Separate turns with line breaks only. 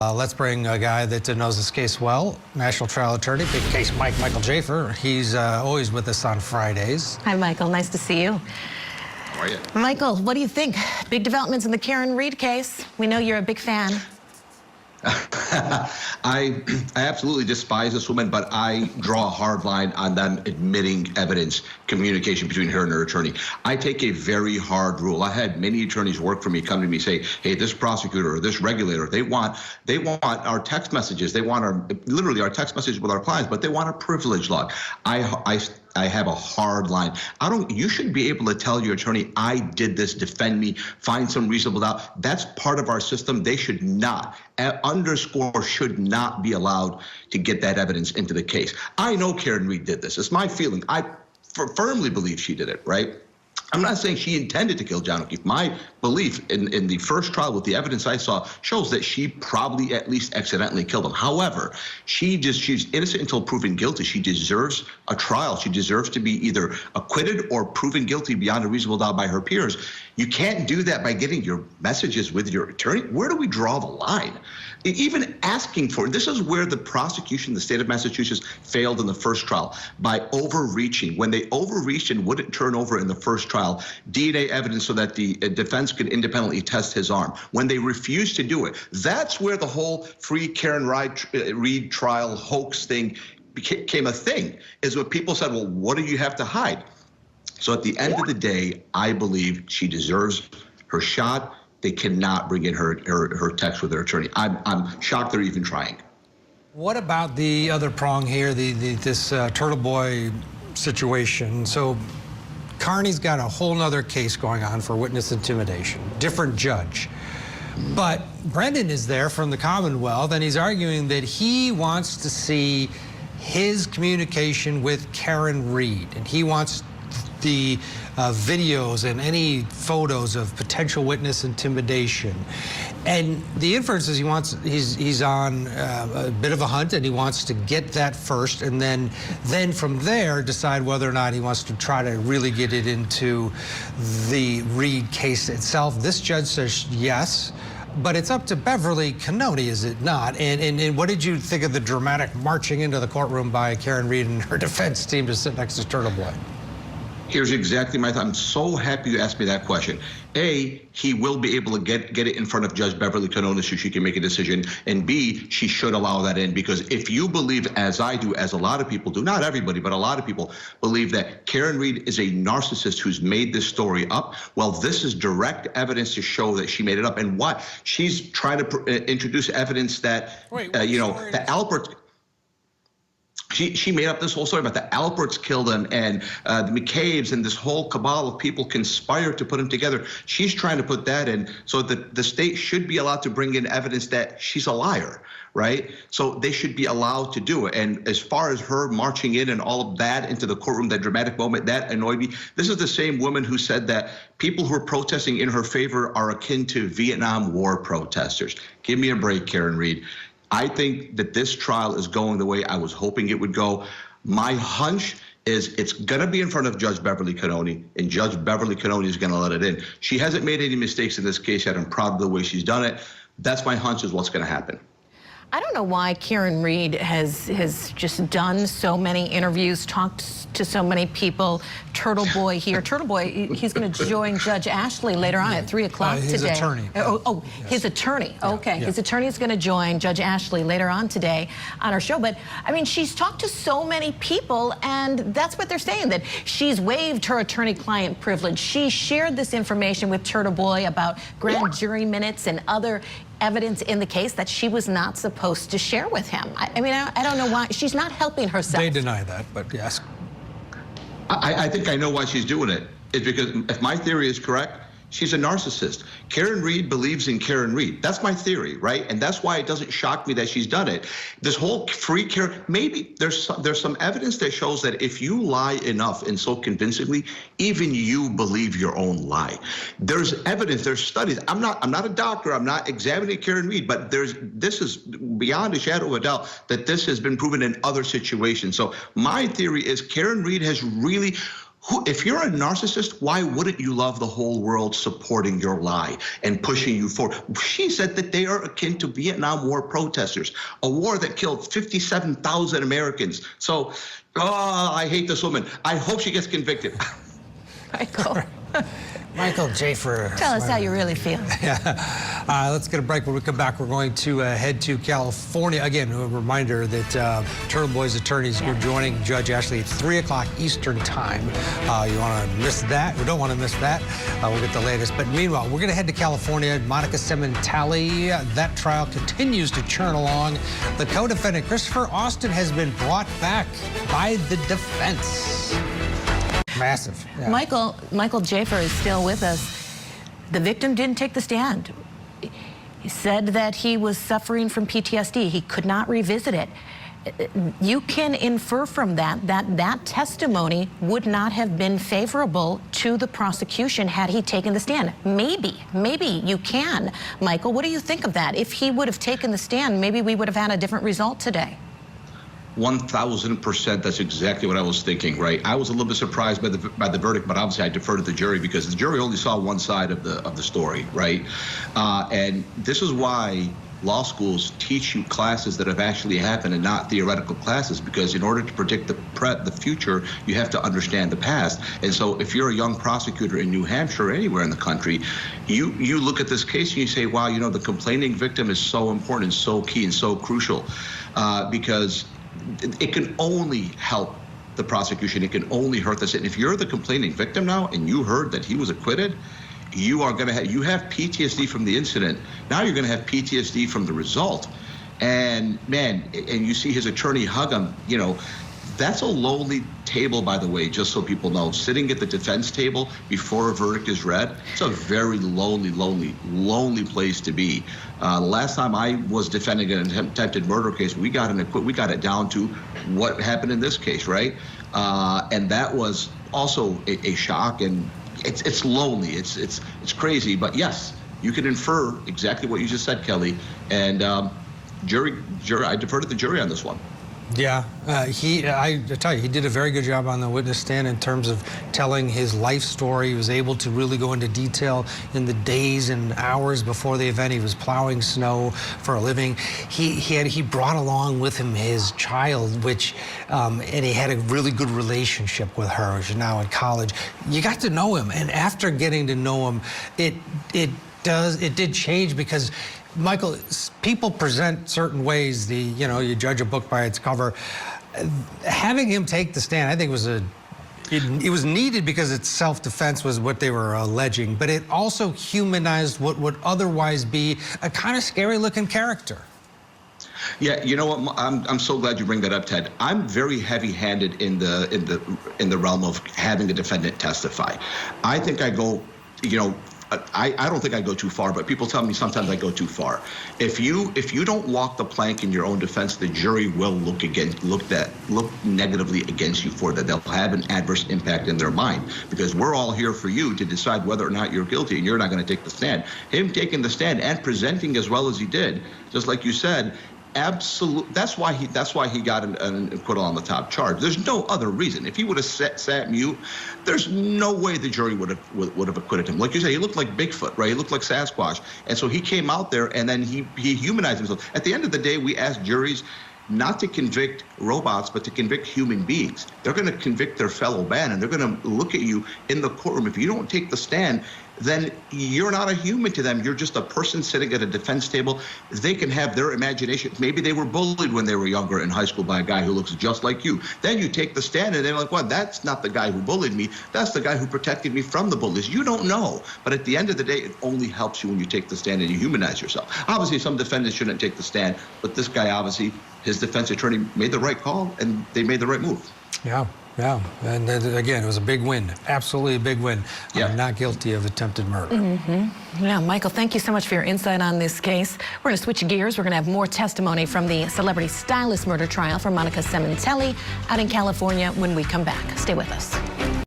Let's bring a guy that knows this case well, national trial attorney, big case Michael Jaafar. He's always with us on Fridays.
Hi, Michael. Nice to see you.
How are you?
Michael, what do you think? Big developments in the Karen Read case. We know you're a big fan.
I absolutely despise this woman, but I draw a hard line on them admitting evidence, communication between her and her attorney. I take a very hard rule. I had many attorneys work for me come to me say, hey, this prosecutor or this regulator, they want our text messages. They want literally our text messages with our clients, but they want a privilege log. I have a hard line. You should be able to tell your attorney, I did this, defend me, find some reasonable doubt. That's part of our system. They should not, should not be allowed to get that evidence into the case. I know Karen Read did this. It's my feeling. I firmly believe she did it, right? I'm not saying she intended to kill John O'Keefe. My belief in the first trial with the evidence I saw shows that she probably at least accidentally killed him. However, she's innocent until proven guilty. She deserves a trial. She deserves to be either acquitted or proven guilty beyond a reasonable doubt by her peers. You can't do that by getting your messages with your attorney. Where do we draw the line? Even asking for it. This is where the prosecution, the state of Massachusetts, failed in the first trial by overreaching. When they overreached and wouldn't turn over in the first trial DNA evidence so that the defense could independently test his arm. When they refused to do it, that's where the whole free Karen Read trial hoax thing became a thing, is what people said, well, what do you have to hide? So at the end of the day, I believe she deserves her shot. They cannot bring in her text with her attorney. I'm shocked they're even trying.
What about the other prong here, this Turtleboy situation? So Carney's got a whole nother case going on for witness intimidation, different judge. But Brendan is there from the Commonwealth, and he's arguing that he wants to see his communication with Karen Read, and he wants the videos and any photos of potential witness intimidation. And the inference is he's on a bit of a hunt, and he wants to get that first, and then from there decide whether or not he wants to try to really get it into the Read case itself. This judge says yes, but it's up to Beverly Cannoni, is it not? And what did you think of the dramatic marching into the courtroom by Karen Read and her defense team to sit next to Turtleboy?
Here's exactly my thought. I'm so happy you asked me that question. A, he will be able to get it in front of Judge Beverly Cannoni so she can make a decision. And B, she should allow that in, because if you believe, as I do, as a lot of people do, not everybody, but a lot of people believe that Karen Read is a narcissist who's made this story up, well, this is direct evidence to show that she made it up. And what? She's trying to introduce evidence that, the Alpert... She made up this whole story about the Alperts killed him and the McCabe's, and this whole cabal of people conspired to put him together. She's trying to put that in so that the state should be allowed to bring in evidence that she's a liar, right? So they should be allowed to do it. And as far as her marching in and all of that into the courtroom, that dramatic moment, that annoyed me. This is the same woman who said that people who are protesting in her favor are akin to Vietnam War protesters. Give me a break, Karen Read. I think that this trial is going the way I was hoping it would go. My hunch is it's going to be in front of Judge Beverly Cannoni, and Judge Beverly Cannoni is going to let it in. She hasn't made any mistakes in this case yet. I'm proud of the way she's done it. That's my hunch is what's going to happen.
I don't know why Karen Read has just done so many interviews, talked to so many people. Turtleboy here. Turtleboy, he's going to join Judge Ashley later on at 3 o'clock today.
His attorney.
Yes. His attorney. Yeah. Okay. Yeah. His attorney is going to join Judge Ashley later on today on our show. But, I mean, she's talked to so many people, and that's what they're saying, that she's waived her attorney-client privilege. She shared this information with Turtleboy about grand jury minutes and other evidence in the case that she was not supposed to share with him. I mean, I don't know why. She's not helping herself.
They deny that, but yes.
I think I know why she's doing it. It's because if my theory is correct, she's a narcissist. Karen Read believes in Karen Read. That's my theory, right? And that's why it doesn't shock me that she's done it. This whole free Karen, maybe there's some evidence that shows that if you lie enough and so convincingly, even you believe your own lie. There's evidence, there's studies. I'm not a doctor, I'm not examining Karen Read, but this is beyond a shadow of a doubt that this has been proven in other situations. So my theory is Karen Read has really If you're a narcissist, why wouldn't you love the whole world supporting your lie and pushing you forward? She said that they are akin to Vietnam War protesters, a war that killed 57,000 Americans. So, I hate this woman. I hope she gets convicted.
Michael Jaafar.
Tell us how you really feel.
Let's get a break. When we come back, we're going to head to California. Again, a reminder that Turtleboy's attorneys are joining Judge Ashley at 3 o'clock Eastern Time. You want to miss that? We don't want to miss that. We'll get the latest. But meanwhile, we're going to head to California. Monica Sementale, that trial continues to churn along. The co-defendant, Christopher Austin, has been brought back by the defense. Massive. Yeah.
Michael Jaafar is still with us. The victim didn't take the stand. He said that he was suffering from PTSD. He could not revisit it. You can infer from that testimony would not have been favorable to the prosecution had he taken the stand. Maybe you can. Michael, what do you think of that? If he would have taken the stand, maybe we would have had a different result today.
1,000%. That's exactly what I was thinking, right? I was a little bit surprised by the verdict, but obviously I defer to the jury because the jury only saw one side of the story, right? And this is why law schools teach you classes that have actually happened and not theoretical classes, because in order to predict the future, you have to understand the past. And so if you're a young prosecutor in New Hampshire or anywhere in the country, you look at this case and you say, wow, you know, the complaining victim is so important and so key and so crucial because it can only help the prosecution. It can only hurt the state. If you're the complaining victim now and you heard that he was acquitted, you are going to have PTSD from the incident. Now you're going to have PTSD from the result. And man, and you see his attorney hug him, you know, that's a lonely table, by the way, just so people know. Sitting at the defense table before a verdict is read, it's a very lonely place to be. The last time I was defending an attempted murder case, we got it down to what happened in this case, right? And that was also a shock, and it's lonely. It's crazy, but yes, you can infer exactly what you just said, Kelly. And jury, I defer to the jury on this one.
Yeah, I tell you, he did a very good job on the witness stand in terms of telling his life story. He was able to really go into detail in the days and hours before the event. He was plowing snow for a living. He brought along with him his child, and he had a really good relationship with her. She's now in college. You got to know him, and after getting to know him, it did change because, Michael, people present certain ways. You judge a book by its cover. Having him take the stand, I think it was needed because it's self-defense was what they were alleging, but it also humanized what would otherwise be a kind of scary-looking character.
Yeah, you know what? I'm so glad you bring that up, Ted. I'm very heavy-handed in the realm of having a defendant testify. I think I go, I don't think I go too far, but people tell me sometimes I go too far. If you don't walk the plank in your own defense, the jury will look negatively against you for that. They'll have an adverse impact in their mind because we're all here for you to decide whether or not you're guilty, and you're not going to take the stand. Him taking the stand and presenting as well as he did, just like you said, absolute. That's why he got an acquittal on the top charge. There's no other reason. If he would have sat mute, there's no way the jury would have acquitted him. Like you said, he looked like Bigfoot, right? He looked like Sasquatch, and so he came out there and then he humanized himself. At the end of the day, we ask juries not to convict robots, but to convict human beings. They're going to convict their fellow man, and they're going to look at you in the courtroom. If you don't take the stand, then you're not a human to them. You're just a person sitting at a defense table. They can have their imagination. Maybe they were bullied when they were younger in high school by a guy who looks just like you. Then you take the stand and they're like, well, that's not the guy who bullied me. That's the guy who protected me from the bullies. You don't know. But at the end of the day, it only helps you when you take the stand and you humanize yourself. Obviously, some defendants shouldn't take the stand, but this guy, obviously, his defense attorney made the right call and they made the right move.
Yeah. And again, it was a big win, absolutely a big win. Yeah. Not guilty of attempted murder.
Mm-hmm. Yeah, Michael, thank you so much for your insight on this case. We're going to switch gears. We're going to have more testimony from the celebrity stylist murder trial for Monica Sementale out in California when we come back. Stay with us.